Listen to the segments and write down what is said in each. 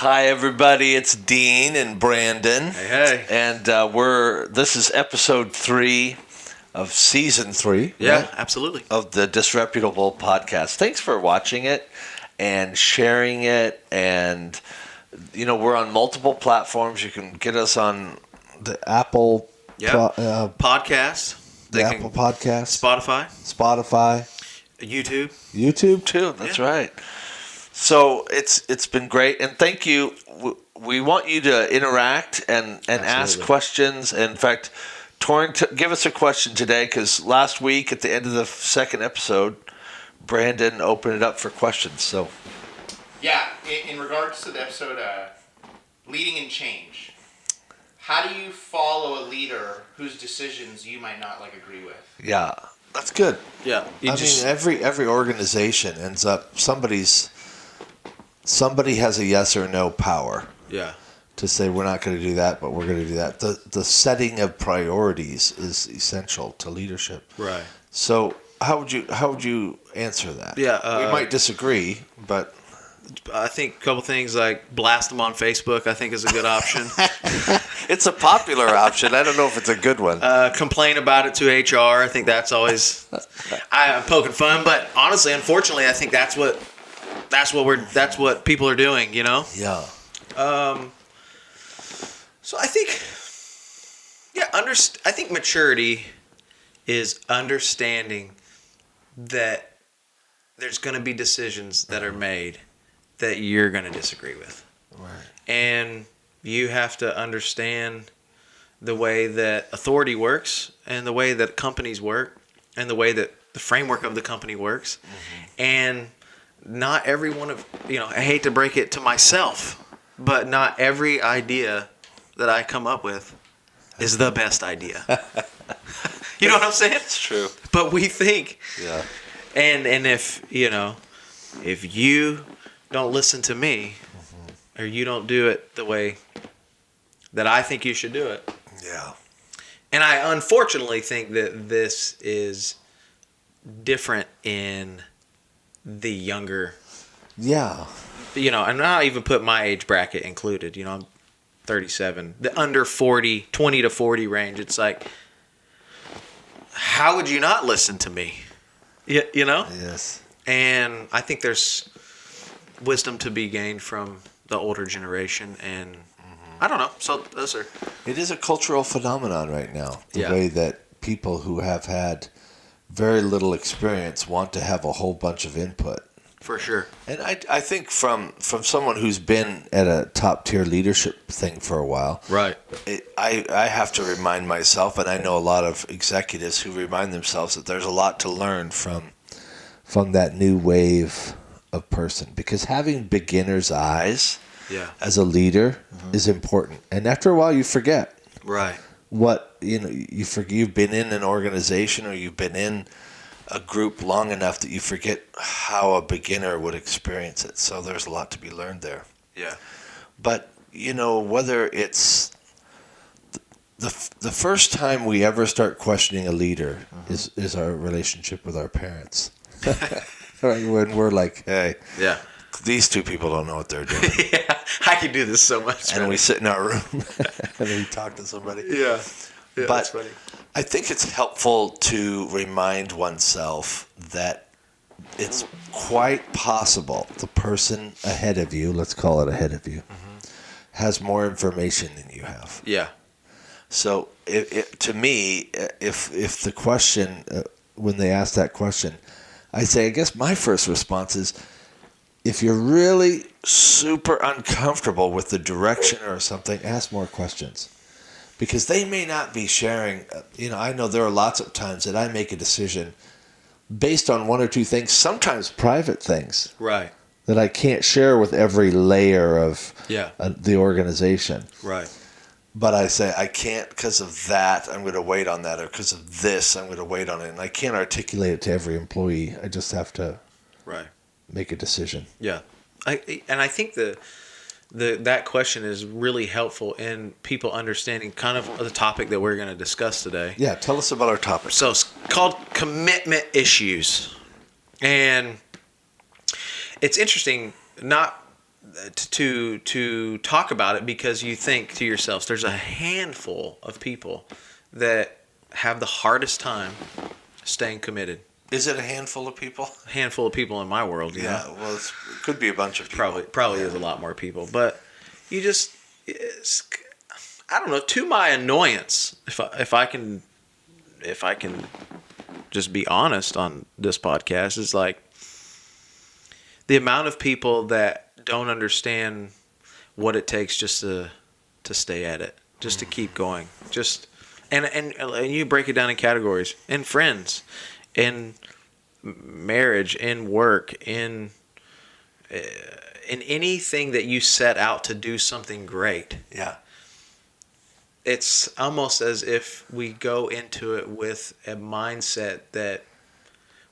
Hi, everybody. It's Dean and Brandon. Hey. And this is episode 3 of season 3. Yeah, right? absolutely. Of the Disreputable podcast. Thanks for watching it and sharing it. And, we're on multiple platforms. You can get us on the Apple Podcasts. Apple Podcast. Spotify. YouTube. YouTube too. That's right. So it's been great, and thank you. We want you to interact and ask questions. In fact, Torin, give us a question today, because last week at the end of the second episode, Brandon opened it up for questions. So, yeah, in regards to the episode, leading and change. How do you follow a leader whose decisions you might not agree with? Yeah, that's good. Yeah, every organization ends up somebody has a yes or no power. Yeah. To say we're not going to do that, but we're going to do that. The setting of priorities is essential to leadership. Right. So how would you answer that? Yeah. We might disagree, but I think a couple things like blast them on Facebook, I think, is a good option. It's a popular option. I don't know if it's a good one. Complain about it to HR. I think that's always I'm poking fun, but honestly, unfortunately, I think that's what people are doing. Yeah. So I think, I think maturity is understanding that there's going to be decisions that are made that you're going to disagree with. Right. And you have to understand the way that authority works and the way that companies work and the way that the framework of the company works. Mm-hmm. And not every one of, I hate to break it to myself, but not every idea that I come up with is the best idea. You know what I'm saying? It's true. But we think. Yeah. And if you don't listen to me, or you don't do it the way that I think you should do it. Yeah. And I unfortunately think that this is different in the younger. Yeah. And not even put my age bracket included. I'm 37. The under 40, 20 to 40 range. It's like, how would you not listen to me? Yes. And I think there's wisdom to be gained from the older generation, and I don't know. So those are. It is a cultural phenomenon right now. The Yeah. way that people who have had very little experience want to have a whole bunch of input. For sure. And I think from someone who's been at a top tier leadership thing for a while, right? I have to remind myself, and I know a lot of executives who remind themselves that there's a lot to learn from that new wave of person, because having beginner's eyes as a leader is important. And after a while, you forget. Right. What you've been in an organization, or you've been in a group long enough that you forget how a beginner would experience it. So there's a lot to be learned there. Yeah. But, whether it's the first time we ever start questioning a leader is our relationship with our parents. When we're like, hey, these two people don't know what they're doing. Yeah, I can do this so much. And we sit in our room and we talk to somebody. Yeah, but that's funny. I think it's helpful to remind oneself that it's quite possible the person ahead of you, let's call it ahead of you, has more information than you have. Yeah. So to me, if the question, when they ask that question, I say, I guess my first response is, if you're really super uncomfortable with the direction or something, ask more questions. Because they may not be sharing, I know there are lots of times that I make a decision based on one or two things, sometimes private things. Right. That I can't share with every layer of the organization. Right. But I say, I can't because of that, I'm going to wait on that, or because of this, I'm going to wait on it. And I can't articulate it to every employee. I just have to make a decision. Yeah. I think that question is really helpful in people understanding kind of the topic that we're going to discuss today. Yeah, tell us about our topic. So it's called commitment issues. And it's interesting, not to talk about it, because you think to yourselves, there's a handful of people that have the hardest time staying committed. Is it a handful of people? A handful of people in my world, you know? Well, it could be a bunch of people. Probably is a lot more people, but you just, I don't know. To my annoyance, if I can just be honest on this podcast, is like the amount of people that don't understand what it takes just to stay at it, just to keep going, just and you break it down in categories, in friends, in marriage, in work, in anything that you set out to do something great. Yeah. It's almost as if we go into it with a mindset that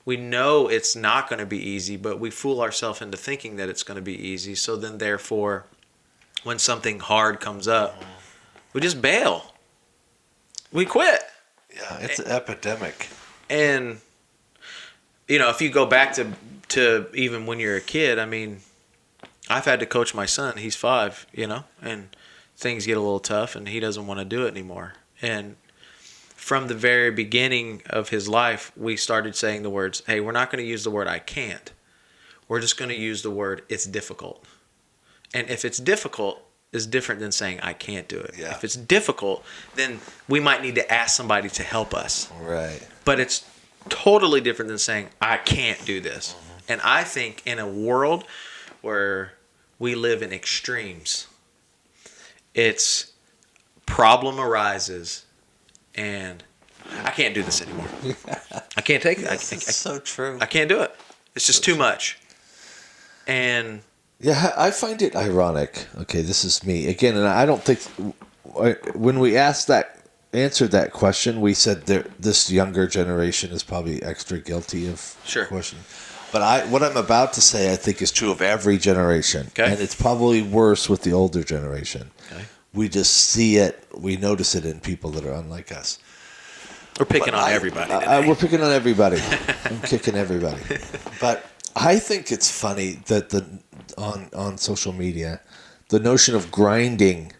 we know it's not going to be easy, but we fool ourselves into thinking that it's going to be easy. So then, therefore, when something hard comes up, we just bail. We quit. Yeah, it's an epidemic. And, you know, if you go back to even when you're a kid, I mean, I've had to coach my son. He's 5, you know, and things get a little tough and he doesn't want to do it anymore. And from the very beginning of his life, we started saying the words, hey, we're not going to use the word I can't. We're just going to use the word it's difficult. And if it's difficult, it's different than saying I can't do it. Yeah. If it's difficult, then we might need to ask somebody to help us. Right. But it's totally different than saying I can't do this. Mm-hmm. And I think in a world where we live in extremes, it's problem arises and I can't do this anymore. I can't take it. It's so true. I can't do it. It's just too much. And yeah, I find it ironic. Okay, this is me again, and I don't think when we answered that question, we said this younger generation is probably extra guilty of question. But what I'm about to say, I think, is true of every generation, and it's probably worse with the older generation. Okay. We just see it, we notice it in people that are unlike us. We're picking on everybody. We're picking on everybody. I'm kicking everybody. But I think it's funny that on social media, the notion of grinding.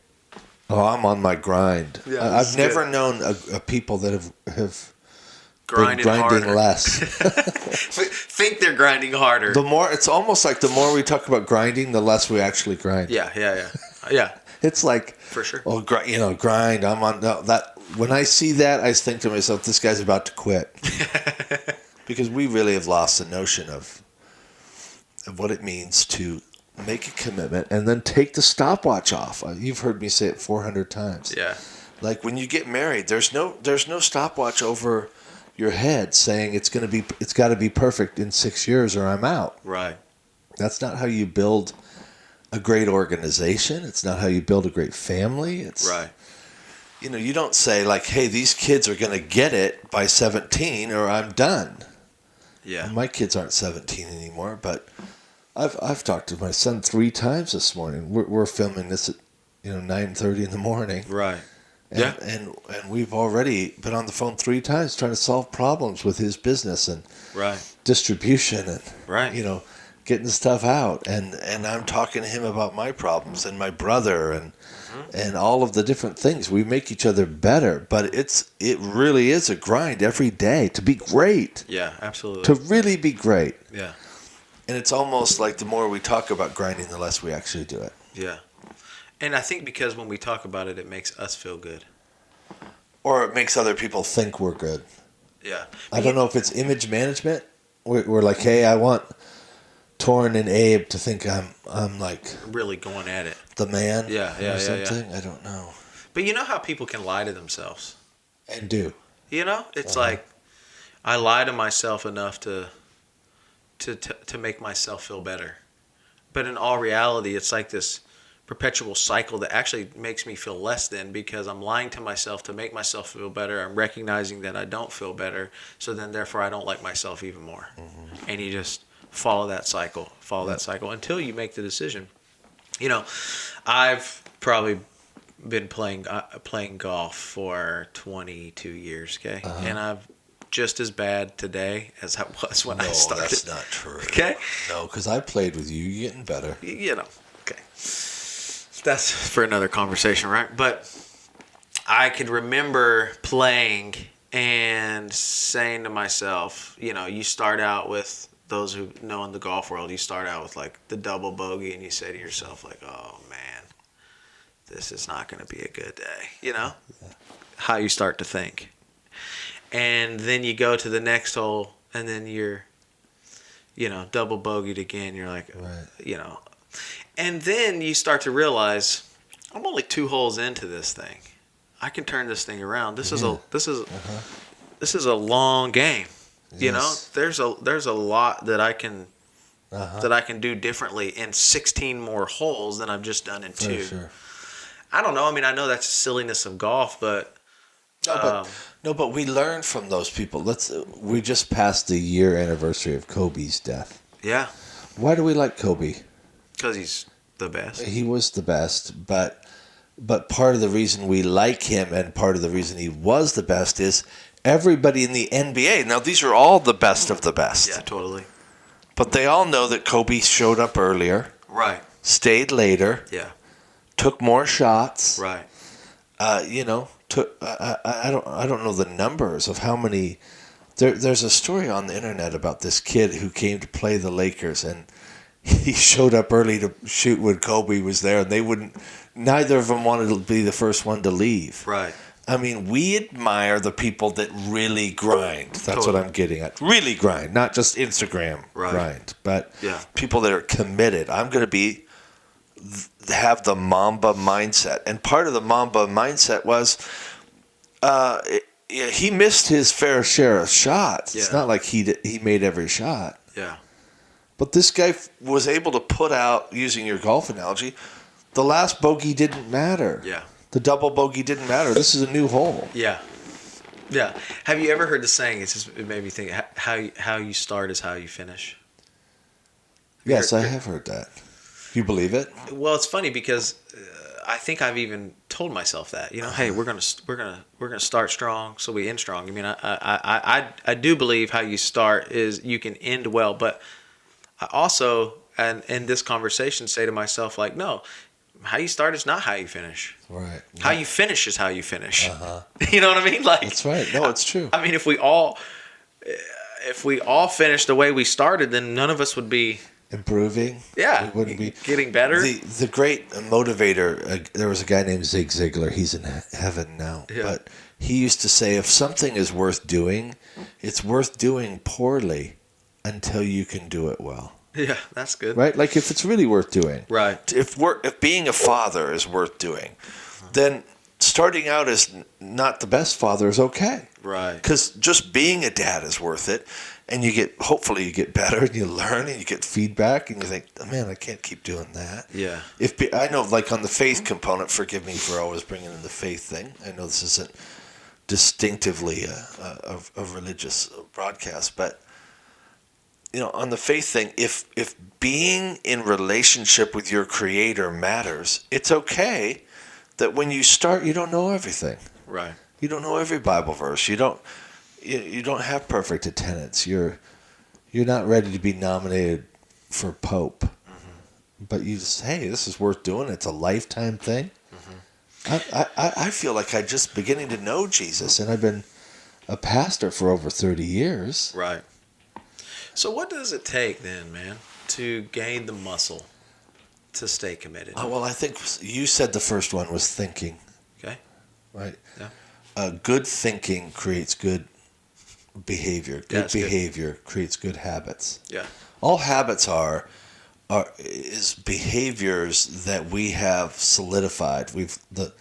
Oh, I'm on my grind. Yeah, I've never known a people that have grinding harder. Less. Think they're grinding harder. It's almost like the more we talk about grinding, the less we actually grind. Yeah. It's like, for sure. Oh, grind. I'm on that. When I see that, I think to myself, this guy's about to quit. Because we really have lost the notion of what it means to make a commitment and then take the stopwatch off. You've heard me say it 400 times. Yeah. Like when you get married, there's no stopwatch over your head saying it's got to be perfect in 6 years or I'm out. Right. That's not how you build a great organization. It's not how you build a great family. It's right. You don't say like, hey, these kids are going to get it by 17 or I'm done. Yeah. And my kids aren't 17 anymore, but I've talked to my son 3 times this morning. We're filming this at 9:30 in the morning. Right. And we've already been on the phone 3 times trying to solve problems with his business and distribution and getting stuff out. And I'm talking to him about my problems and my brother and all of the different things. We make each other better, but it really is a grind every day to be great. Yeah, absolutely. To really be great. Yeah. And it's almost like the more we talk about grinding, the less we actually do it. Yeah. And I think because when we talk about it, it makes us feel good. Or it makes other people think we're good. Yeah. I don't know if it's image management. We're like, hey, I want Torrin and Abe to think I'm like really going at it. The man. Yeah. Or something. I don't know. But you know how people can lie to themselves. And do. It's like I lie to myself enough to make myself feel better. But in all reality, it's like this perpetual cycle that actually makes me feel less than, because I'm lying to myself to make myself feel better. I'm recognizing that I don't feel better, so then therefore I don't like myself even more. Mm-hmm. And you just follow that cycle until you make the decision. I've probably been playing golf for 22 years, okay? Uh-huh. And I've just as bad today as I was when I started. No, that's not true. Okay? No, because I played with you. You're getting better. Okay. that's for another conversation, right? But I could remember playing and saying to myself, you start out with, those who know in the golf world, you start out with like the double bogey, and you say to yourself like, oh man, this is not going to be a good day. How you start to think. And then you go to the next hole, and then you're, double bogeyed again. You're like, Right. And then you start to realize, I'm only 2 holes into this thing. I can turn this thing around. This is a long game. Yes. There's a lot that I can Uh-huh. do differently in 16 more holes than I've just done in 2. Sure. I don't know. I mean, I know that's the silliness of golf, but But we learn from those people. We just passed the year anniversary of Kobe's death. yeah, Why do we like Kobe? because he's the best. He was the best, but part of the reason we like him and part of the reason he was the best is everybody in the NBA. Now, these are all the best of the best. Yeah, totally. But they all know that Kobe showed up earlier, Right. stayed later, Yeah. took more shots. Right. I don't know the numbers of how many. There's a story on the internet about this kid who came to play the Lakers, and he showed up early to shoot when Kobe was there, and they wouldn't. Neither of them wanted to be the first one to leave. Right. I mean, we admire the people that really grind. That's what I'm getting at. Really grind, not just Instagram grind, but people that are committed. I'm going to have the Mamba mindset. And part of the Mamba mindset was he missed his fair share of shots. Yeah. It's not like he made every shot. Yeah. But this guy was able to put out, using your golf analogy, the last bogey didn't matter. Yeah. The double bogey didn't matter. This is a new hole. Yeah. Yeah. Have you ever heard the saying? It made me think. How you start is how you finish. Yes, I have heard that. You believe it? Well, it's funny because I think I've even told myself that. Hey, we're gonna start strong, so we end strong. I mean, I do believe how you start is you can end well, but I also, and in this conversation, say to myself like, no, how you start is not how you finish. Right. How you finish is how you finish. Uh-huh. You know what I mean? Like, That's right. No, it's true. I mean, if we all finished the way we started, then none of us would be Improving. Yeah, We wouldn't be getting better. The great motivator. There was a guy named Zig Ziglar. He's in heaven now. Yeah. But he used to say, if something is worth doing, it's worth doing poorly until you can do it well. Yeah, that's good. Right? Like if it's really worth doing. Right. If being a father is worth doing, then starting out as not the best father is okay. Right. Because just being a dad is worth it. And hopefully you get better and you learn and you get feedback and you think, oh, man, I can't keep doing that. Yeah. I know, like on the faith component, forgive me for always bringing in the faith thing. I know this isn't distinctively a religious broadcast, but on the faith thing, if being in relationship with your Creator matters, it's okay that when you start, you don't know everything. Right. You don't know every Bible verse. You don't have perfect attendance. You're not ready to be nominated for Pope. Mm-hmm. But you just, hey, this is worth doing. It's a lifetime thing. Mm-hmm. I feel like I'm just beginning to know Jesus, and I've been a pastor for over 30 years. Right. So what does it take then, man, to gain the muscle to stay committed? Well, I think you said the first one was thinking. Okay. Right? Yeah. Good thinking creates good behavior. Good behavior creates good habits. Yeah. All habits is behaviors that we have solidified. The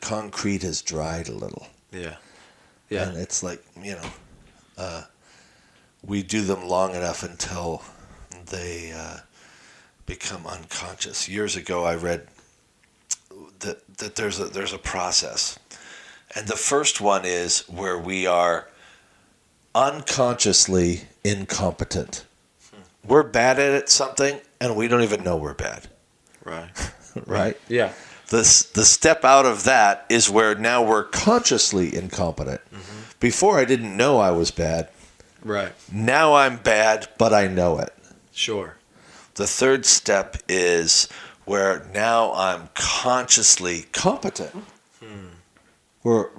concrete has dried a little. Yeah. Yeah. And it's like, we do them long enough until they become unconscious. Years ago I read that there's a process. And the first one is where we are unconsciously incompetent. We're bad at something, and we don't even know we're bad. Right. Right? Yeah. The step out of that is where now we're consciously incompetent. Mm-hmm. Before I didn't know I was bad. Right. Now I'm bad, but I know it. Sure. The third step is where now I'm consciously competent. Where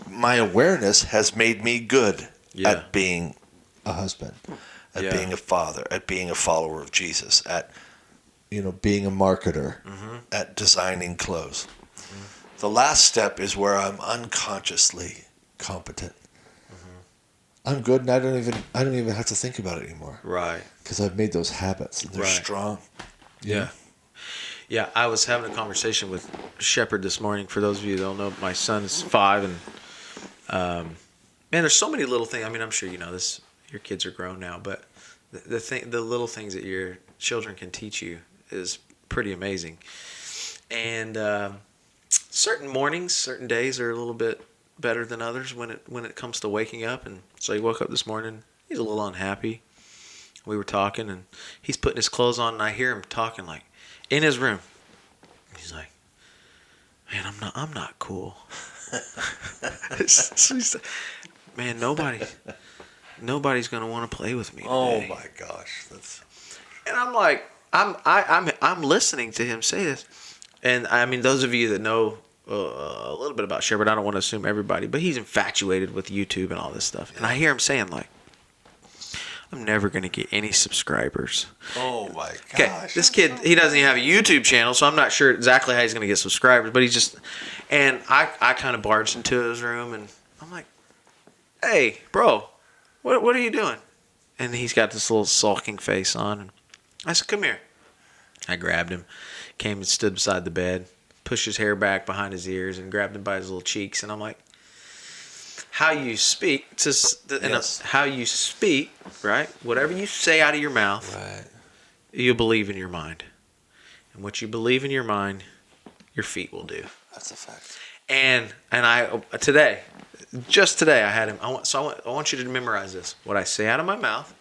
my awareness has made me good at being a husband, at being a father, at being a follower of Jesus, at being a marketer, at designing clothes. The last step is where I'm unconsciously competent. I'm good, and I don't even have to think about it anymore. Right. Because I've made those habits, and they're strong. Yeah. Yeah, I was having a conversation with Shepard this morning. For those of you that don't know, my son is 5, and man, there's so many little things. I mean, I'm sure you know this. Your kids are grown now, but the little things that your children can teach you is pretty amazing. And certain mornings, certain days are a little bit better than others when it comes to waking up. And so he woke up this morning. He's a little unhappy. We were talking, and he's putting his clothes on, and I hear him talking like in his room. He's like, "Man, I'm not cool." Man, nobody's gonna want to play with me today. Oh my gosh, And I'm like, I'm listening to him say this, and I mean, those of you that know a little bit about Shepard, I don't want to assume everybody, but he's infatuated with YouTube and all this stuff, and I hear him saying like, "I'm never gonna get any subscribers." Oh my gosh. Okay, this kid, he doesn't even have a YouTube channel, so I'm not sure exactly how he's gonna get subscribers, but he's just, and I kind of barged into his room, and I'm like, "Hey, bro, what are you doing?" And he's got this little sulking face on, and I said, "Come here." I grabbed him, came and stood beside the bed, pushed his hair back behind his ears, and grabbed him by his little cheeks, and I'm like, how you speak, how you speak, right? Whatever you say out of your mouth, Right. you believe in your mind. And what you believe in your mind, your feet will do. That's a fact. And I today, just today, I had him. I want you to memorize this. What I say out of my mouth,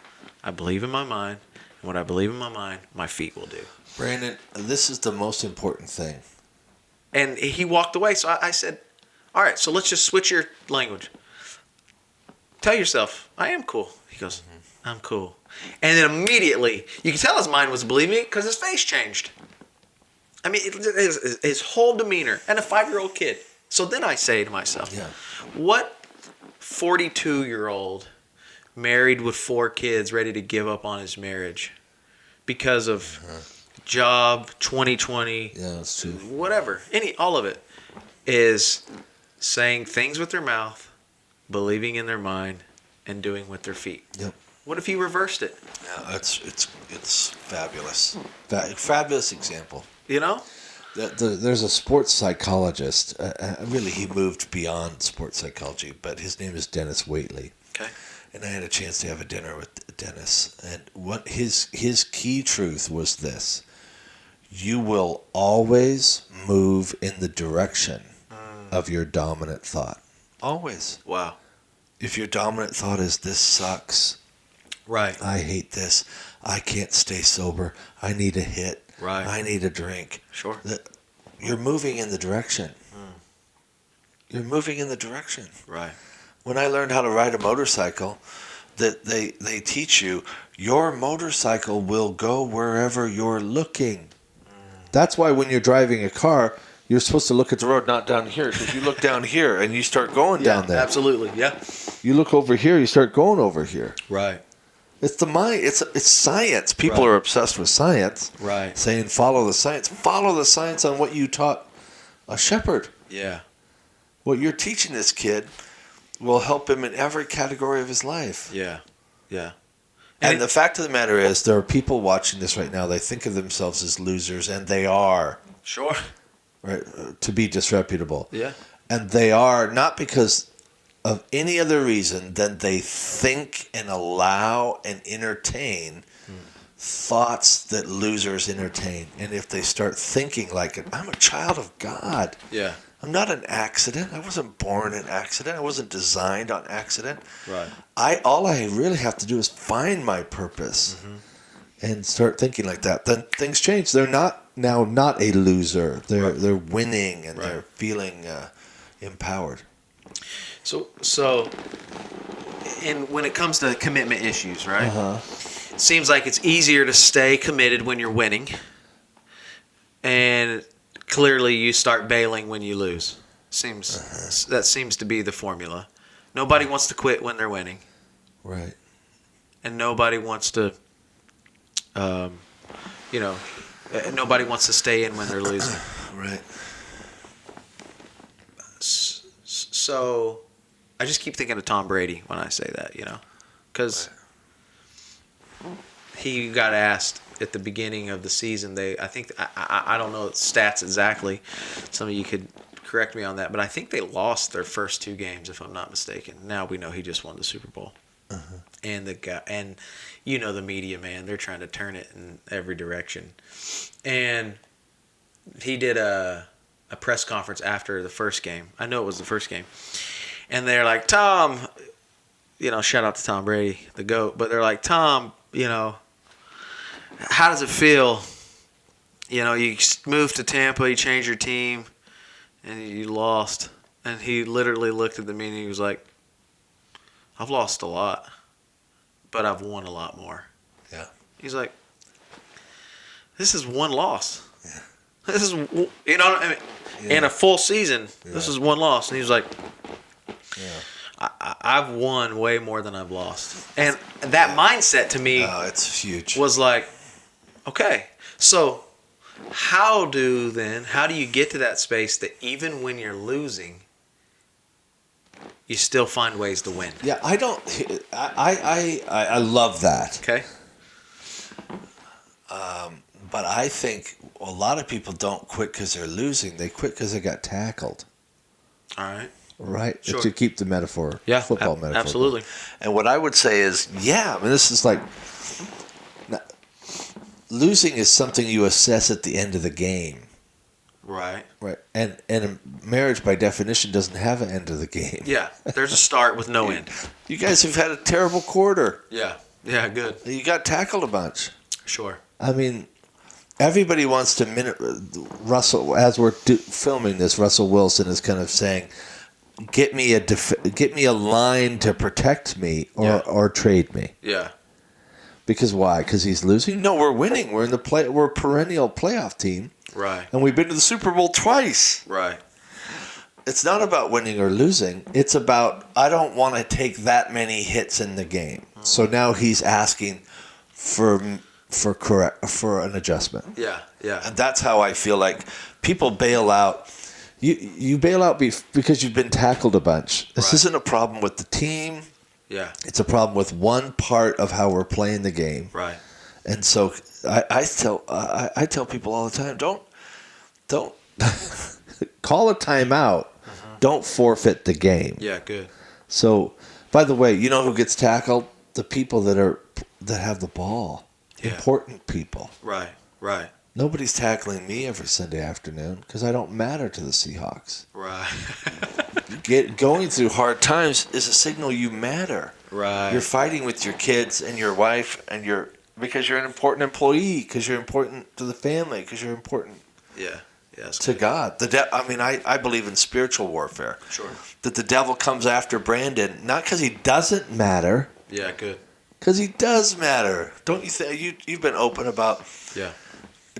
I believe in my mind. And what I believe in my mind, my feet will do. Brandon, this is the most important thing. And he walked away. So I said, all right, so let's just switch your language. Tell yourself, I am cool. He goes, I'm cool. And then immediately, you can tell his mind was believing it because his face changed. I mean, his whole demeanor. And a 5-year-old kid. So then I say to myself, what 42-year-old married with 4 kids ready to give up on his marriage because of job, 2020, that's true. whatever, all of it, is saying things with their mouth, believing in their mind, and doing with their feet. Yep. What if he reversed it? Yeah, it's fabulous. Fabulous example. You know? There's a sports psychologist. Really, he moved beyond sports psychology, but his name is Dennis Waite. Okay. And I had a chance to have a dinner with Dennis, and what his key truth was this: you will always move in the direction of your dominant thought. Always. Wow. If your dominant thought is this sucks, right? I hate this. I can't stay sober. I need a hit. Right. I need a drink. Sure. You're moving in the direction. You're moving in the direction. Right. When I learned how to ride a motorcycle, that they teach you your motorcycle will go wherever you're looking. That's why when you're driving a car, you're supposed to look at the road, not down here, because you look down here and you start going down there. Absolutely. Yeah. You look over here, you start going over here. Right. It's the mind. It's science. People are obsessed with science. Right. Saying follow the science. Follow the science on what you taught a shepherd. Yeah. What you're teaching this kid will help him in every category of his life. Yeah. Yeah. And the fact of the matter is, there are people watching this right now. They think of themselves as losers, and they are. Sure. Right. To be disreputable. Yeah. And they are not because of any other reason than they think and allow and entertain thoughts that losers entertain. And if they start thinking like it, I'm a child of God. Yeah. I'm not an accident. I wasn't born an accident. I wasn't designed on accident. Right. All I really have to do is find my purpose and start thinking like that. Then things change. They're not a loser. They're winning and they're feeling empowered. So, and when it comes to commitment issues, right? It seems like it's easier to stay committed when you're winning, and clearly you start bailing when you lose. That seems to be the formula. Nobody wants to quit when they're winning, Right. and nobody wants to, nobody wants to stay in when they're losing. Right. So, I just keep thinking of Tom Brady when I say that, because he got asked at the beginning of the season. I don't know the stats exactly. Some of you could correct me on that, but I think they lost their first 2 games, if I'm not mistaken. Now we know he just won the Super Bowl. And the guy, and the media, man, they're trying to turn it in every direction. And he did a press conference after the first game. I know it was the first game. And they're like, Tom, shout out to Tom Brady, the GOAT, but they're like, Tom, how does it feel? You moved to Tampa, you changed your team, and you lost. And he literally looked at the meeting and he was like, I've lost a lot, but I've won a lot more. Yeah. He's like, this is one loss. Yeah. This is, in a full season, this is one loss. And he was like, I've won way more than I've lost. And that mindset to me it's huge. was like, okay, so how do you get to that space that even when you're losing, you still find ways to win? Yeah, I love that. Okay. But I think a lot of people don't quit because they're losing. They quit because they got tackled. All right. Right? Sure. To keep the metaphor, football metaphor. Absolutely. And what I would say is, this is like, losing is something you assess at the end of the game. Right. Right. And a marriage, by definition, doesn't have an end of the game. Yeah. There's a start with no end. You guys have had a terrible quarter. Yeah. Yeah, good. You got tackled a bunch. Sure. I mean, everybody wants to minute Russell. As we're filming this, Russell Wilson is kind of saying, "Get me a line to protect me, or trade me." Yeah. Because why? Because he's losing? No, we're winning. We're in the We're a perennial playoff team. Right. And we've been to the Super Bowl twice. Right. It's not about winning or losing. It's about, I don't want to take that many hits in the game. So now he's asking for an adjustment. Yeah. Yeah. And that's how I feel like people bail out. You bail out because you've been tackled a bunch. This isn't a problem with the team. Yeah. It's a problem with one part of how we're playing the game. Right. And so I tell people all the time, don't call a timeout. Don't forfeit the game. Yeah, good. So, by the way, you know who gets tackled? The people that have the ball. Yeah. Important people. Right. Right. Nobody's tackling me every Sunday afternoon because I don't matter to the Seahawks. Right. Going through hard times is a signal you matter. Right. You're fighting with your kids and your wife because you're an important employee, because you're important to the family, because you're important to God. I believe in spiritual warfare. Sure. That the devil comes after Brandon, not because he doesn't matter. Yeah, good. Because he does matter. Don't you think? You've been open about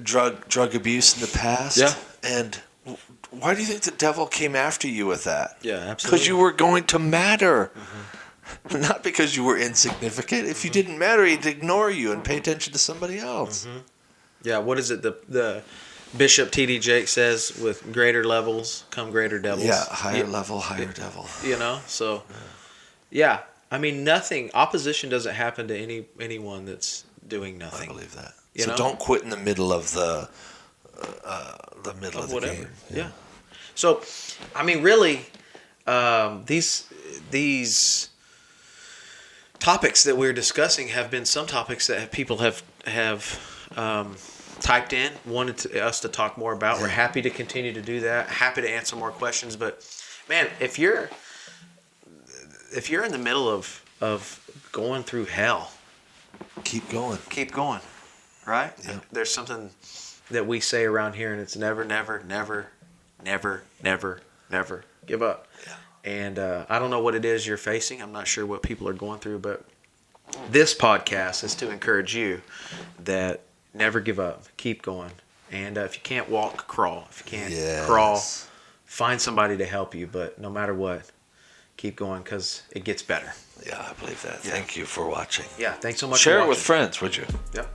drug abuse in the past. Yeah. And why do you think the devil came after you with that? Yeah, absolutely. Because you were going to matter. Mm-hmm. Not because you were insignificant. If you didn't matter, he'd ignore you and pay attention to somebody else. Mm-hmm. Yeah, what is it? The Bishop T.D. Jakes says, with greater levels come greater devils. Yeah, higher level, higher devil. So, yeah. I mean, opposition doesn't happen to anyone that's doing nothing. I believe that. You know? Don't quit in the middle of the whatever. game. Yeah. So, I mean, really, these topics that we're discussing have been some topics that people have typed in, wanted us to talk more about. We're happy to continue to do that. Happy to answer more questions. But, man, if you're in the middle of going through hell, keep going. Keep going. Right? Yeah. There's something that we say around here, and it's never, never, never, never, never, never give up. Yeah. And I don't know what it is you're facing. I'm not sure what people are going through, but this podcast is to encourage you that never give up. Keep going. And if you can't walk, crawl. If you can't Yes. crawl, find somebody to help you. But no matter what, keep going because it gets better. Yeah, I believe that. Yeah. Thank you for watching. Yeah, thanks so much Share for it with watching. friends, would you? Yep.